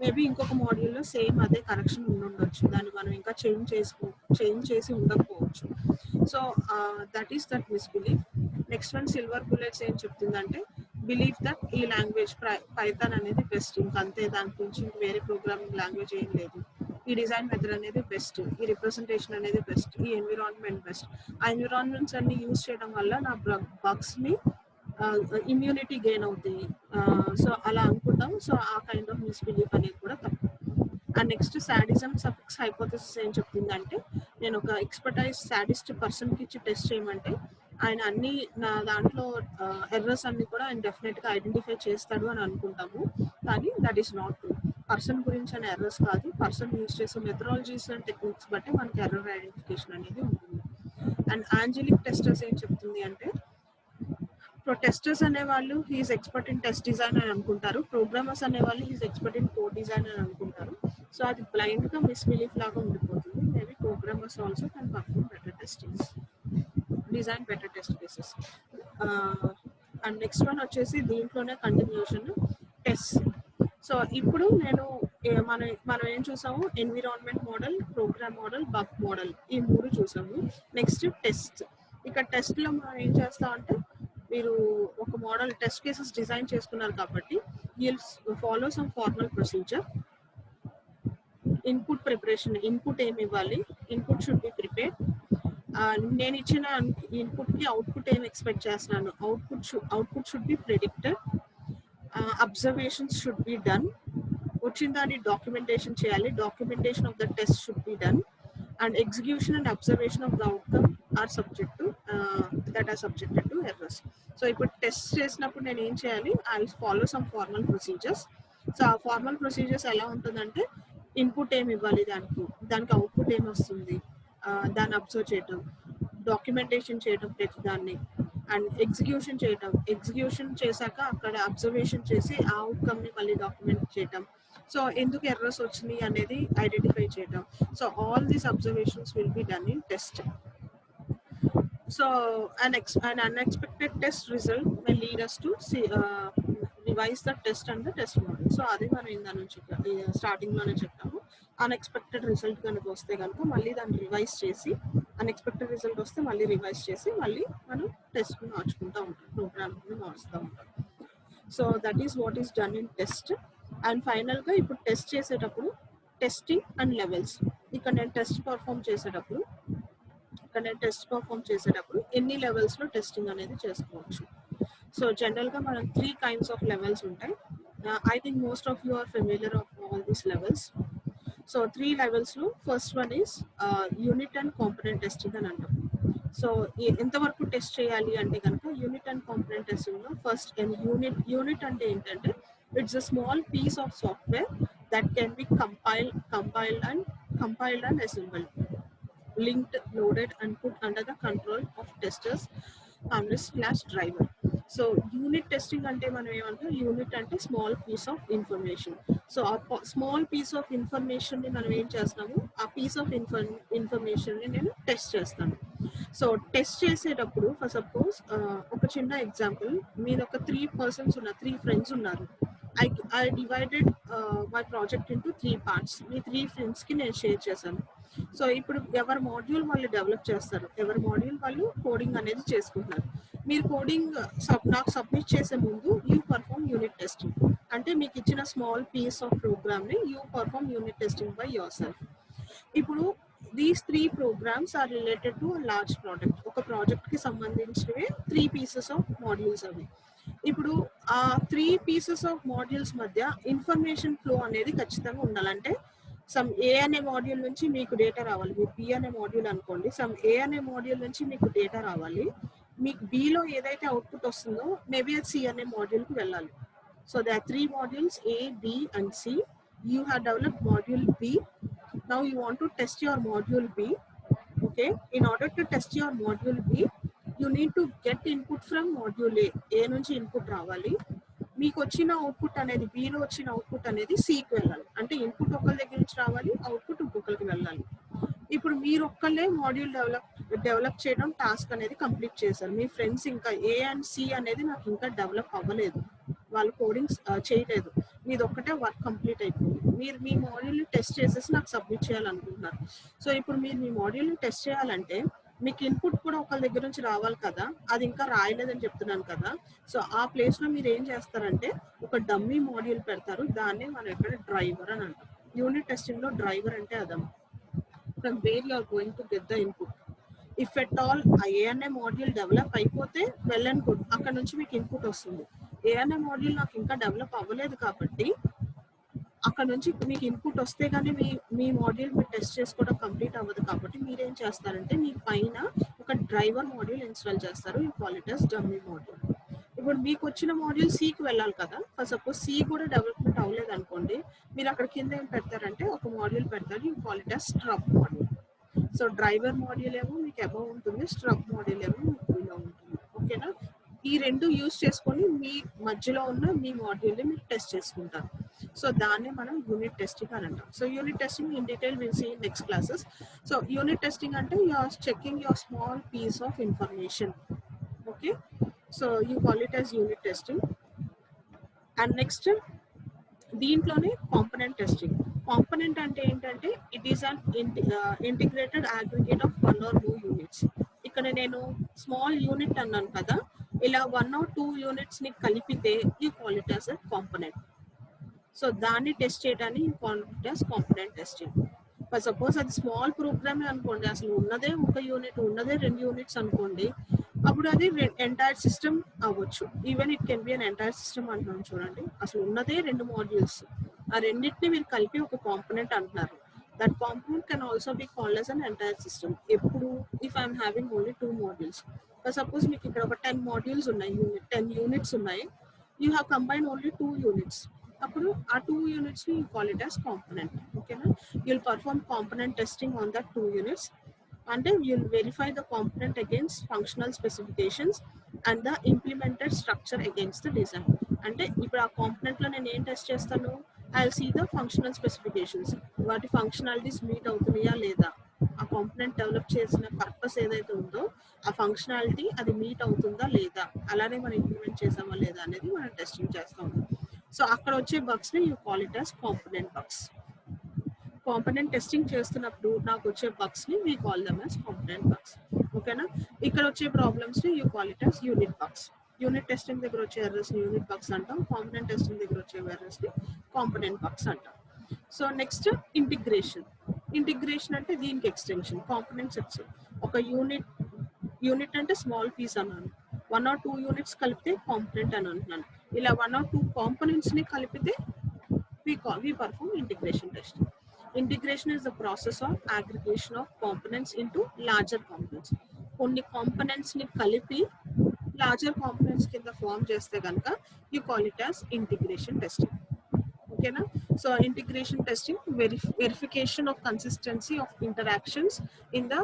మేబీ ఇంకొక మాడ్యూల్లో సేమ్ అదే కరెక్షన్ ఉండొచ్చు, దాన్ని మనం ఇంకా చేంజ్ చేసి ఉండకపోవచ్చు. So that is that misbelief. Next one silver bullets ఏం చెప్తుందంటే బిలీవ్ దట్ ఈ లాంగ్వేజ్ పైథాన్ అనేది బెస్ట్, ఇంకంతే, దాని గురించి వేరే ప్రోగ్రామింగ్ లాంగ్వేజ్ ఏం లేదు, ఈ డిజైన్ మెథడ్ అనేది బెస్ట్, ఈ రిప్రజెంటేషన్ అనేది బెస్ట్, ఈ ఎన్విరాన్మెంట్ బెస్ట్. ఆ ఎన్విరాన్మెంట్స్ అన్ని యూజ్ చేయడం వల్ల నా బగ్స్ ని ఇమ్యూనిటీ గెయిన్ అవుతాయి. సో అలా అనుకుంటాం. సో ఆ కైండ్ ఆఫ్ మిస్బిలీఫ్ అనేది కూడా తప్పు. And next sadism suffix hypothesis ఏం చెప్తుందంటే నేను ఒక ఎక్స్పర్టైజ్ సాడిస్ట్ పర్సన్కి ఇచ్చి టెస్ట్ చేయమంటే ఆయన అన్ని నా దాంట్లో ఎర్రర్స్ అన్ని కూడా ఆయన డెఫినెట్గా ఐడెంటిఫై చేస్తాడు అని అనుకుంటాము, కానీ that is not true. Person గురించి అనే ఎర్రర్స్ కాదు, పర్సన్ యూజ్ చేసే మెథడాలజీస్ అండ్ టెక్నిక్స్ బట్టి మనకి ఎర్రర్ ఐడెంటిఫికేషన్ అనేది ఉంటుంది. అండ్ ఆంజలిక్ టెస్టర్స్ ఏం చెప్తుంది అంటే టెస్టర్స్ అనేవాళ్ళు he is expert in test design అని అనుకుంటారు, ప్రోగ్రామర్స్ అనేవాళ్ళు he is expert in code design అని అనుకుంటారు. సో అది బ్లైండ్ గా మిస్బిలీఫ్ లాగా ఉండిపోతుంది. Maybe programmers also can perform better testings, design better test cases. And next one వచ్చేసి దీంట్లోనే కంటిన్యూషన్ టెస్ట్. సో ఇప్పుడు మనం ఏం చూసాము, environment model, program model, bug model, ఈ మూడు చూసాము. Next test. ఇక్కడ టెస్ట్ లో మనం ఏం చేస్తాం అంటే మీరు ఒక మోడల్ టెస్ట్ కేసెస్ డిజైన్ చేసుకున్నారు కాబట్టి you'll follow some formal procedure. Input preparation, input ఏమి ఇవ్వాలి, ఇన్పుట్ షుడ్ బి ప్రిపేర్డ్. నేను ఇచ్చిన ఇన్పుట్ కి అవుట్పుట్ ఏమి ఎక్స్పెక్ట్ చేస్తున్నాను, output should be predicted. Observations should be done. వచ్చిన దాన్ని డాక్యుమెంటేషన్ చేయాలి, documentation of the test should be done. And execution and observation of the outcome are subjected to errors. So ఇప్పుడు test చేసినప్పుడు నేను ఏం చేయాలి, I will follow some formal procedures. So ఆ formal procedures ఎలా ఉంటుందంటే ఇన్పుట్ ఏమి ఇవ్వాలి, దానికి అవుట్పుట్ ఏమి వస్తుంది, దాన్ని అబ్జర్వ్ చేయటం, డాక్యుమెంటేషన్ చేయటం ప్రతి దాన్ని, అండ్ ఎగ్జిక్యూషన్ చేశాక అక్కడ అబ్జర్వేషన్ చేసి ఆ అవుట్కమ్ ని మళ్ళీ డాక్యుమెంట్ చేయటం. సో ఎందుకు ఎర్రర్స్ వచ్చినాయి అనేది ఐడెంటిఫై చేయడం. So all these observations will be done in test. So an unexpected test result may lead us to revise the test and the test model. So అది మనం ఇందా నుంచి స్టార్టింగ్ లోనే చెప్పాము. అన్ఎక్స్పెక్టెడ్ రిజల్ట్ కనుక వస్తే కనుక మళ్ళీ దాన్ని రివైజ్ చేసి, అన్ఎక్స్పెక్టెడ్ రిజల్ట్ వస్తే మళ్ళీ రివైజ్ చేసి మళ్ళీ మనం టెస్ట్ మార్చుకుంటూ ఉంటాం, ప్రోగ్రామ్ మారుస్తూ ఉంటాం. So that is what is done in test. And final గా ఇప్పుడు టెస్ట్ చేసేటప్పుడు టెస్టింగ్ అండ్ లెవెల్స్. ఇక్కడ నేను టెస్ట్ పర్ఫామ్ చేసేటప్పుడు ఎన్ని లెవెల్స్ లో టెస్టింగ్ అనేది చేసుకోవచ్చు. సో జనరల్ గా మనం 3 kinds of లెవెల్స్ ఉంటాయి. I think most of you are familiar of all these levels. So 3 levels లో first one is unit and component testing అని అంటాం. సో ఎంతవరకు టెస్ట్ చేయాలి అంటే కనుక యూనిట్ అండ్ కాంపోనెంట్ టెస్టింగ్ లో ఫస్ట్ యూనిట్ అంటే ఏంటంటే it's a small piece of software that can be compiled and assembled, linked, loaded and put under the control of testers /driver. So unit testing ante manam emantam, unit ante small piece of information. So a small piece of information ni manam em chestamo, a piece of information ni nenu test chestanu. So test చేసేటప్పుడు for suppose ఒక చిన్న example, మీరు ఒక 3 persons ఉన్నారు, 3 friends ఉన్నారు. I divided my project into 3 parts. Me 3 friends కి నేను share చేశాను. సో ఇప్పుడు ఎవరి మాడ్యూల్ వాళ్ళు డెవలప్ చేస్తారు, ఎవరి మాడ్యూల్ వాళ్ళు కోడింగ్ అనేది చేసుకుంటున్నారు. మీరు కోడింగ్ నాకు సబ్మిట్ చేసే ముందు యూ పర్ఫార్మ్ యూనిట్ టెస్టింగ్, అంటే మీకు ఇచ్చిన స్మాల్ పీస్ ఆఫ్ ప్రోగ్రామ్ ని you perform unit testing by yourself. ఇప్పుడు these 3 programs are related to large project. ఒక ప్రాజెక్ట్ కి సంబంధించినవి 3 పీసెస్ ఆఫ్ మాడ్యూల్స్ అవి. ఇప్పుడు ఆ 3 పీసెస్ ఆఫ్ మాడ్యూల్స్ మధ్య ఇన్ఫర్మేషన్ ఫ్లో అనేది ఖచ్చితంగా ఉండాలంటే సమ్ ఏ అనే మాడ్యూల్ నుంచి మీకు డేటా రావాలి. మీరు బి అనే మాడ్యూల్ అనుకోండి, సమ్ ఏ అనే మాడ్యూల్ నుంచి మీకు డేటా రావాలి. మీకు బిలో ఏదైతే అవుట్పుట్ వస్తుందో మేబీ అది సి అనే మాడ్యూల్కి వెళ్ళాలి. So they are 3 modules A, B and C. You have developed module B. Now you want to test your module B. Okay, in order to test your module B, you need to get input from module A నుంచి input రావాలి. మీకు వచ్చిన output అనేది below వచ్చిన output అనేది సికి వెళ్ళాలి. అంటే ఇన్పుట్ ఒకరి దగ్గర నుంచి రావాలి, అవుట్పుట్ ఇంకొకరికి వెళ్ళాలి. ఇప్పుడు మీరు ఒక్కళ్ళే మాడ్యూల్ డెవలప్ చేయడం టాస్క్ అనేది కంప్లీట్ చేశారు. మీ ఫ్రెండ్స్ ఇంకా ఏ అండ్ సి అనేది నాకు ఇంకా డెవలప్ అవ్వలేదు, వాళ్ళు కోడింగ్స్ చేయలేదు, మీది ఒక్కటే వర్క్ కంప్లీట్ అయిపోయింది. మీరు మీ మాడ్యూల్ని టెస్ట్ చేసేసి నాకు సబ్మిట్ చేయాలనుకుంటున్నారు. సో ఇప్పుడు మీరు మీ మాడ్యూల్ని టెస్ట్ చేయాలంటే మీకు ఇన్పుట్ కూడా ఒకరి దగ్గర నుంచి రావాలి కదా, అది ఇంకా రాయలేదని చెప్తున్నాను కదా. సో ఆ ప్లేస్లో మీరు ఏం చేస్తారంటే ఒక డమ్మీ మాడ్యూల్ పెడతారు, దాన్ని మనం ఇక్కడ డ్రైవర్ అని అంటాం. యూనిట్ టెస్టింగ్లో డ్రైవర్ అంటే అదం from where you are going to get the input. If at all ఏ అనే మాడ్యూల్ డెవలప్ అయిపోతే వెల్ అండ్ గుడ్, అక్కడ నుంచి మీకు ఇన్పుట్ వస్తుంది. ఏ అనే మాడ్యూల్ నాకు ఇంకా డెవలప్ అవ్వలేదు కాబట్టి అక్కడ నుంచి మీకు ఇన్పుట్ వస్తే కానీ మీ మాడ్యూల్ మీరు టెస్ట్ చేసుకోవడం కంప్లీట్ అవ్వదు. కాబట్టి మీరేం చేస్తారంటే మీ పైన ఒక డ్రైవర్ మాడ్యూల్ ఇన్స్టాల్ చేస్తారు, you call it as dummy module. ఇప్పుడు మీకు వచ్చిన మాడ్యూల్ సికి వెళ్ళాలి కదా, ఫర్ సపోజ్ సి కూడా డెవలప్మెంట్ అవ్వలేదు అనుకోండి, మీరు అక్కడ కింద ఏం పెడతారంటే ఒక మాడ్యూల్ పెడతారు, you call it as stub module. So driver module ఏమో మీకు అబౌవ్ ఉంటుంది, స్ట్రబ్ మాడ్యూల్ ఏమో మీకు బిలో ఉంటుంది. ఓకేనా, ఈ రెండు యూజ్ చేసుకొని మీ మధ్యలో ఉన్న మీ మాడ్యూల్ని మీరు టెస్ట్ చేసుకుంటారు. సో దాన్ని మనం యూనిట్ టెస్టింగ్ అని అంటాం. So unit testing in detail will see in next classes. So unit testing అంటే you are checking your small piece of information. Okay, so you call it as unit testing. And next దీంట్లోనే component testing. Component అంటే ఏంటంటే it is an integrated aggregate of 1 or 2 units. ఇక్కడ నేను small unit అన్నాను కదా, ఇలా 1 or 2 units ని కలిపితే you call it as a component. So దాన్ని టెస్ట్ చేయడాన్ని you call it as component testing. For suppose అది స్మాల్ ప్రోగ్రామే అనుకోండి, అసలు ఉన్నదే ఒక యూనిట్, ఉన్నదే 2 యూనిట్స్ అనుకోండి, అప్పుడు అది ఎంటైర్ సిస్టమ్ అవ్వచ్చు. Even it can be an entire system అంటున్నాం చూడండి, అసలు ఉన్నదే 2 మాడ్యూల్స్, ఆ రెండింటిని మీరు కలిపి ఒక కాంపోనెంట్ అంటున్నారు. That component can also be called as an entire system. ఎప్పుడు if I'm having only 2 modules, for suppose మీకు ఇక్కడ ఒక 10 మాడ్యూల్స్ ఉన్నాయి, 10 యూనిట్స్ ఉన్నాయి, you have combine only 2 units, అప్పుడు ఆ 2 యూనిట్స్ ని you call it as component. ఓకేనా, you'll perform component testing on that 2 units. అంటే you'll verify the component against functional specifications and the implemented structure against the design. అంటే ఇప్పుడు ఆ component లో నేను ఏం టెస్ట్ చేస్తాను, I'll see the functional specifications, వాటి ఫంక్షనాలిటీస్ మీట్ అవుతున్నాయా లేదా, ఆ కాంపోనెంట్ డెవలప్ చేసిన పర్పస్ ఏదైతే ఉందో ఆ ఫంక్షనాలిటీ అది మీట్ అవుతుందా లేదా, అలానే మనం ఇంప్లిమెంట్ చేసామా లేదా అనేది మనం టెస్టింగ్ చేస్తాం. సో అక్కడ వచ్చే బగ్స్ ని you call it as component bugs. Component testing చేస్తున్నప్పుడు నాకు వచ్చే బగ్స్ ని we call them as component bugs. ఓకేనా, ఇక్కడ వచ్చే ప్రాబ్లమ్స్ ని you call it as unit bugs. Unit testing దగ్గర వచ్చే ఎర్రర్స్ ని యూనిట్ బగ్స్ అంటాం, కాంపోనెంట్ టెస్టింగ్ దగ్గర వచ్చే ఎర్రర్స్ ని కాంపోనెంట్ బగ్స్ అంటాం. So next integration. ఇంటిగ్రేషన్ అంటే దీనికి ఎక్స్టెన్షన్, కాంపోనెంట్ సెట్స్. ఒక యూనిట్ అంటే స్మాల్ పీస్ అన్నాను, 1 or 2 యూనిట్స్ కలిపితే కాంపోనెంట్ అని అంటున్నాను, ఇలా 1 or 2 కాంపోనెంట్స్ ని కలిపితే we perform integration testing. Integration is the process of aggregation of components into larger components. కొన్ని కాంపోనెంట్స్ ని కలిపి లార్జర్ కాంపోనెంట్స్ కింద ఫామ్ చేస్తే కనుక you call it as integration testing. ఓకేనా, so integration testing verification of consistency of interactions in the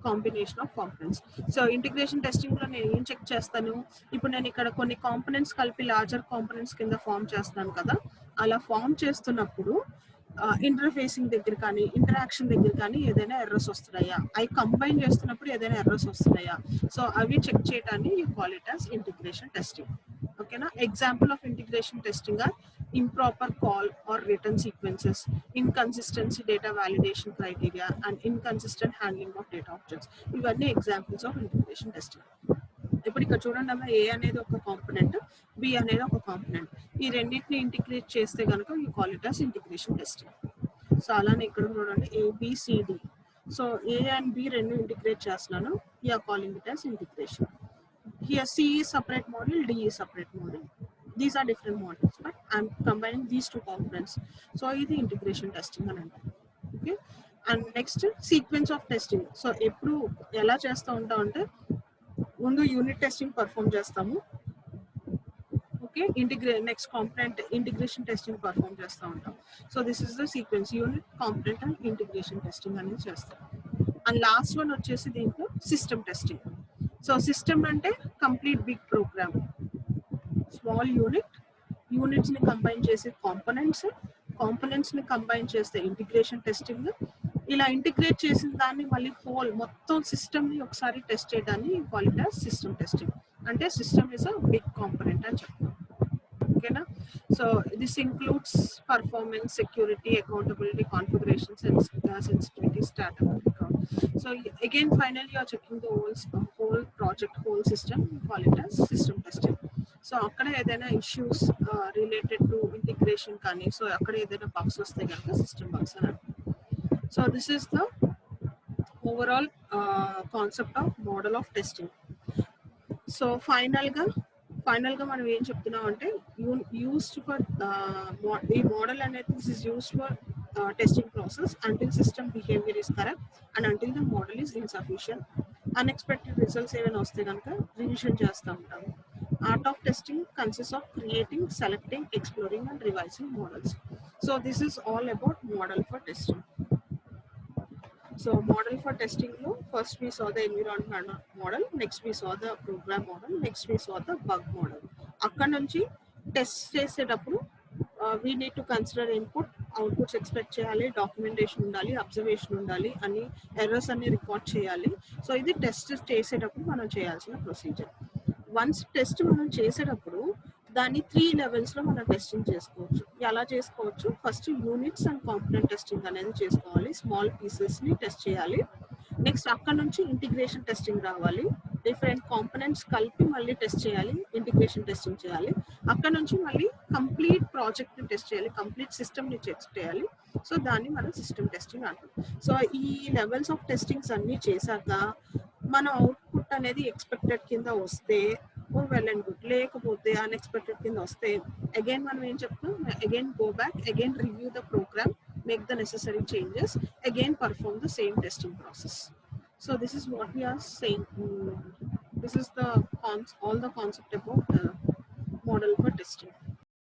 combination of components. So integration testing లో నేను ఏం చెక్ చేస్తాను, ఇప్పుడు నేను ఇక్కడ కొన్ని కాంపోనెంట్స్ కలిపి లార్జర్ కాంపోనెంట్స్ కింద ఫామ్ చేస్తాను కదా, అలా ఫామ్ చేస్తున్నప్పుడు ఇంటర్ఫేసింగ్ దగ్గర కానీ ఇంటరాక్షన్ దగ్గర కానీ ఏదైనా ఎర్రర్స్ వస్తున్నాయా, అవి కంబైన్ చేస్తున్నప్పుడు ఏదైనా ఎర్రర్స్ వస్తున్నాయా, సో అవి చెక్ చేయడాన్ని you call it as integration testing. ఓకేనా, example of integration testing are improper call or return sequences, inconsistency data validation criteria and inconsistent handling of data objects. ఇవన్నీ examples of integration testing. ఇప్పుడు ఇక్కడ చూడండి అమ్మా, ఏ అనేది ఒక component, B అనేది ఒక కాంపోనెంట్, ఈ రెండింటిని ఇంటిగ్రేట్ చేస్తే కనుక you call it as integration testing. So అలానే ఇక్కడ చూడండి A B C D, So A and B రెండు integrate చేస్తున్నాను. We are calling it as integration. Here C is separate model, D is separate model. These are different models, but I'm combining these two components. So ఇది integration testing అని అంటారు. Okay. And next sequence of testing. So ఎప్పుడు ఎలా చేస్తూ ఉంటాం అంటే ముందు unit testing perform చేస్తాము. Okay, next component integration testing perform చేస్తూ ఉంటాం. So this is the sequence, unit, component and integration testing అనేది చేస్తాం. అండ్ లాస్ట్ వన్ వచ్చేసి దీంట్లో సిస్టమ్ టెస్టింగ్. సో సిస్టమ్ అంటే complete big program, small units ని combine చేసే కాంపనెంట్స్ ని కంబైన్ చేస్తే ఇంటిగ్రేషన్ టెస్టింగ్. ఇలా ఇంటిగ్రేట్ చేసిన దాన్ని మళ్ళీ మొత్తం సిస్టమ్ ని ఒకసారి టెస్ట్ చేయడాన్ని call it as system testing. అంటే system is a big component అని చెప్తాం. ఓకేనా? So this includes performance, security, accountability, configuration, sensitivity, startup. So again, finally, you are checking the whole project, whole system. Call it as system testing. So అక్కడ ఏదైనా issues related to integration కానీ, so అక్కడ ఏదైనా bugs వస్తే కనుక system bugs అని అంటారు. So this is the overall concept of model of testing. So ఫైనల్గా మనం ఏం చెప్తున్నాం అంటే యూస్డ్ ఫర్ ఈ మోడల్ అనేది this is used for testing process until system behavior is correct and until the model is insufficient. Unexpected results even వస్తే కనుక revision చేస్తూ ఉంటాము. Art of testing consists of creating, selecting, exploring and revising models. So this is all about model for testing. So model for testing లో first we saw the environment model, next we saw the program model, next we saw the bug model. అక్కడ నుంచి test చేసేటప్పుడు we need to consider input, outputs expect చేయాలి, documentation ఉండాలి, observation ఉండాలి, అన్ని errors అన్ని record చేయాలి. సో ఇది టెస్ట్ చేసేటప్పుడు మనం చేయాల్సిన ప్రొసీజర్. వన్స్ టెస్ట్ మనం చేసేటప్పుడు దాన్ని 3 లెవెల్స్లో మనం టెస్టింగ్ చేసుకోవచ్చు. ఎలా చేసుకోవచ్చు? First units and component testing అనేది చేసుకోవాలి, స్మాల్ పీసెస్ని టెస్ట్ చేయాలి. నెక్స్ట్ అక్కడ నుంచి ఇంటిగ్రేషన్ టెస్టింగ్ రావాలి, డిఫరెంట్ కాంపోనెంట్స్ కలిపి మళ్ళీ టెస్ట్ చేయాలి, ఇంటిగ్రేషన్ టెస్టింగ్ చేయాలి. అక్కడ నుంచి మళ్ళీ కంప్లీట్ ప్రాజెక్ట్ని టెస్ట్ చేయాలి, కంప్లీట్ సిస్టమ్ని టెస్ట్ చేయాలి. సో దాన్ని మనం సిస్టమ్ టెస్టింగ్ అంటాం. సో ఈ లెవెల్స్ ఆఫ్ టెస్టింగ్స్ అన్నీ చేశాక మన అవుట్పుట్ అనేది ఎక్స్పెక్టెడ్ కింద వస్తే వెల్ అండ్ గుడ్, లేకపోతే అన్ఎక్స్పెక్టెడ్ కింద వస్తే అగైన్ మనం ఏం చెప్తాం, again go back, again review the program, make the necessary changes, again perform the same testing process. So this is what we are saying. This is the all the concept about model for testing.